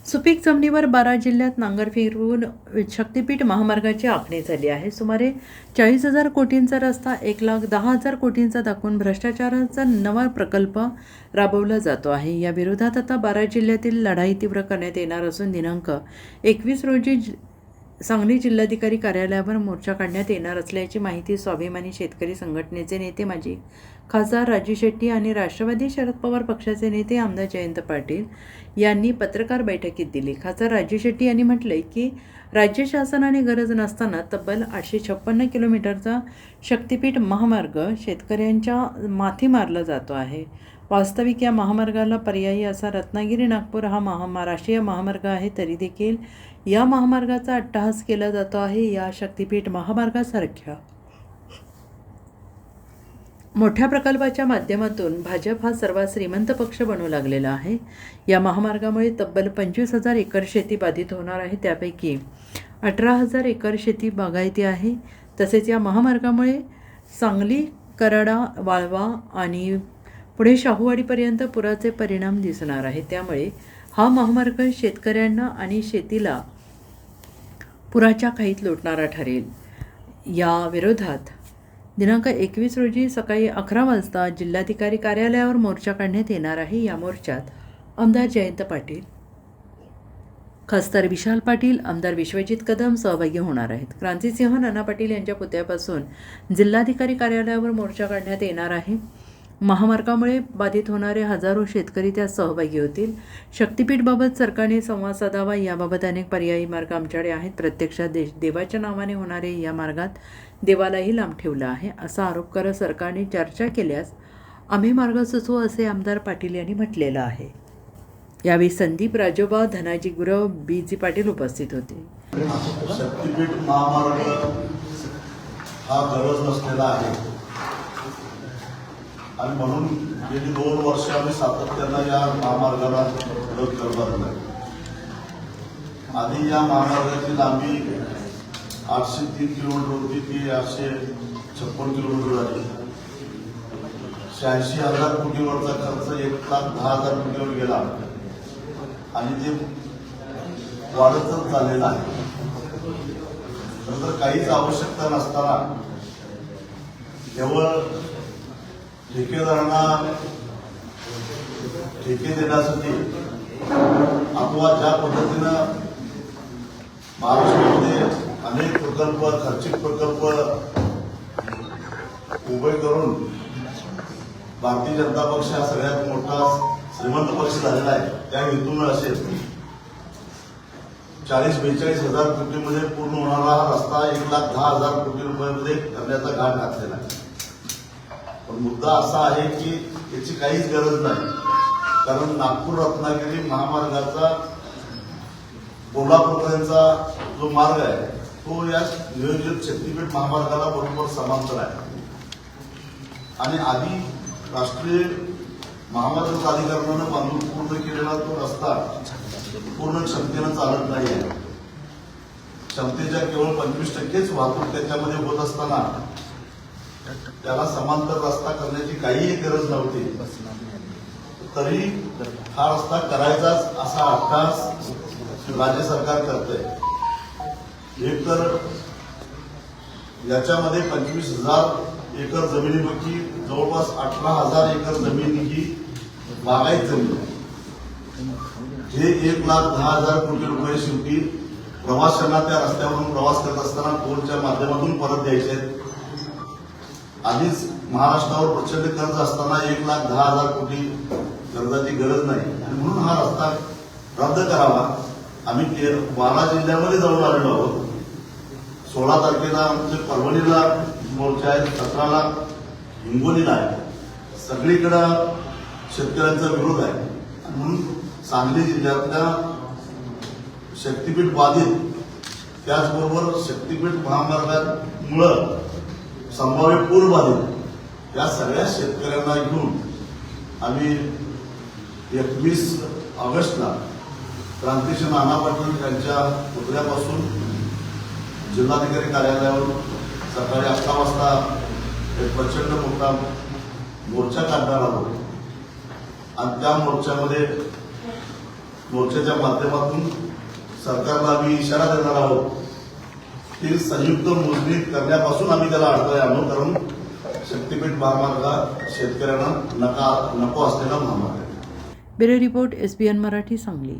सुपीक जमिनीवर 12 जिल्ह्यात नांगर फिरवून शक्तीपीठ महामार्गाची आखणी झाली आहे. सुमारे 40,000 कोटींचा रस्ता 1,10,000 कोटींचा दाखवून भ्रष्टाचाराचा नवा प्रकल्प राबवला जातो आहे. या विरोधात आता 12 जिल्ह्यातील लढाई तीव्र करण्यात येणार असून दिनांक 21 रोजी सांगली जिल्हाधिकारी कार्यालयावर मोर्चा काढण्यात येणार असल्याची माहिती स्वाभिमानी शेतकरी संघटनेचे नेते माजी खासदार राजू शेट्टी आणि राष्ट्रवादी शरद पवार पक्षाचे नेते आमदार जयंत पाटील यांनी पत्रकार बैठकीत दिली. खासदार राजू शेट्टी यांनी म्हटले की राज्य शासनाने गरज नसताना तब्बल 856 किलोमीटरचा शक्तीपीठ महामार्ग शेतकऱ्यांच्या माथी मारला जातो आहे. वास्तविक या महामार्गाला पर्यायी असा रत्नागिरी नागपूर हा राष्ट्रीय महामार्ग आहे, तरी देखील या महामार्गाचा अट्टहास केला जातो आहे. या शक्तीपीठ महामार्गासारख्या मोठ्या प्रकल्पाच्या माध्यमातून भाजप हा सर्वात श्रीमंत पक्ष बनू लागलेला आहे. या महामार्गामुळे तब्बल 25,000 एकर शेती बाधित होणार आहे, त्यापैकी 18,000 एकर शेती बागायती आहे. तसेच या महामार्गामुळे सांगली, कराडा, वाळवा आणि पुढे शाहूवाडीपर्यंत पुराचे परिणाम दिसणार आहे. त्यामुळे हा महामार्ग शेतकऱ्यांना आणि शेतीला पुराच्या खाईत लोटणारा ठरेल. या विरोधात दिनांक 21 रोजी सकाळी 11 वाजता जिल्हाधिकारी कार्यालयावर मोर्चा काढण्यात येणार आहे. या मोर्चात आमदार जयंत पाटील, खासदार विशाल पाटील, आमदार विश्वजित कदम सहभागी होणार आहेत. क्रांतिसिंह नाना पाटील यांच्या पुतळ्यापासून जिल्हाधिकारी कार्यालयावर मोर्चा काढण्यात येणार आहे. महामार्गामुळे बाधित होणारे हजारो शेतकरी त्यात सहभागी होतील. शक्तीपीठबाबत सरकारने संवाद साधावा, याबाबत अनेक पर्यायी मार्ग आमच्याकडे आहेत. प्रत्यक्षात देवाच्या नावाने होणारे या मार्गात देवालाही लांब ठेवला आहे असा आरोप करत सरकारने चर्चा केल्यास आम्ही मार्ग सुचवू असे आमदार पाटील यांनी म्हटलेलं आहे. यावेळी संदीप राजोबा, धनाजी गुरव, बी.जी. पाटील उपस्थित होते. शक्तीपीठ महामार्ग हा गरज नसलेला आहे आणि म्हणून गेली 2 वर्ष आम्ही सातत्यानं या महामार्गाला विरोध करत आलो. आधी या महामार्गाची लांबी 803 किलोमीटर होती, ती 856 किलोमीटर झाली. 86,000 कोटीवरचा खर्च 1,10,000 कोटीवर गेला आणि ते वाढतच चाललेलं आहे. नंतर काहीच आवश्यकता नसताना केवळ ठेकेदारांना ठेके देण्यासाठी अथवा ज्या पद्धतीनं महाराष्ट्रामध्ये अनेक प्रकल्प, खर्चिक प्रकल्प उभे करून भारतीय जनता पक्ष हा सगळ्यात मोठा श्रीमंत पक्ष झालेला आहे, त्या हेतून असेल 40-42,000 कोटीमध्ये पूर्ण होणारा हा रस्ता 1,10,000 कोटी रुपयांमध्ये करण्याचा घाट घातलेला आहे. पण मुद्दा असा आहे की याची काहीच गरज नाही, कारण नागपूर रत्नागिरी महामार्गाचा कोल्हापूरपर्यंतचा जो मार्ग आहे तो या नियोजित शक्तीपीठ महामार्गाला बरोबर समांतर आहे. आणि आधी राष्ट्रीय महामार्ग प्राधिकरणानं बांधून पूर्ण केलेला तो रस्ता पूर्ण क्षमतेनं चालत नाही आहे. क्षमतेच्या केवळ 25%च वाहतूक त्याच्यामध्ये होत असताना त्याला समांतर रस्ता करण्याची काहीही गरज नव्हती, तरी हा रस्ता करायचाच असा अट्टहास राज्य सरकार करतंय. एक तर याच्यामध्ये 25,000 एकर जमिनीपैकी जवळपास 18,000 एकर जमीन ही बागायत जमीन आहे. हे 1,10,000 कोटी रुपये शेवटी प्रवाशांना त्या रस्त्यावरून प्रवास करत असताना टोलच्या माध्यमातून परत द्यायचे आहेत. आधीच महाराष्ट्रावर प्रचंड कर्ज असताना 1,10,000 कोटी कर्जाची गरज नाही आणि म्हणून हा रस्ता रद्द करावा. आम्ही 12 जिल्ह्यामध्ये जाऊन आलेलो आहोत. 16 तारखेला आमचे परभणीला मोर्चा आहे, 17ला हिंगोलीला आहे. सगळीकडं शेतकऱ्यांचा विरोध आहे आणि म्हणून सांगली जिल्ह्यातल्या शक्तीपीठ बाधित, त्याचबरोबर शक्तीपीठ महामार्गामुळं संभाव्य पूर बाधित या सगळ्या शेतकऱ्यांना घेऊन आम्ही 21 ऑगस्टला क्रांतिसिंह नाना पाटील यांच्या पुतळ्यापासून जिल्हाधिकारी कार्यालयावर सकाळी 11 वाजता एक प्रचंड मोठा मोर्चा काढणार आहोत. आणि त्या मोर्चामध्ये मोर्चाच्या माध्यमातून सरकारला आम्ही इशारा देणार आहोत की संयुक्त मोजणी करण्यापासून आम्ही त्याला अडथळे आणू, कारण शक्तीपीठ महामार्ग हा शेतकऱ्यांना नको असलेला महामार्ग आहे. Bureau report SBN Marathi Sangli.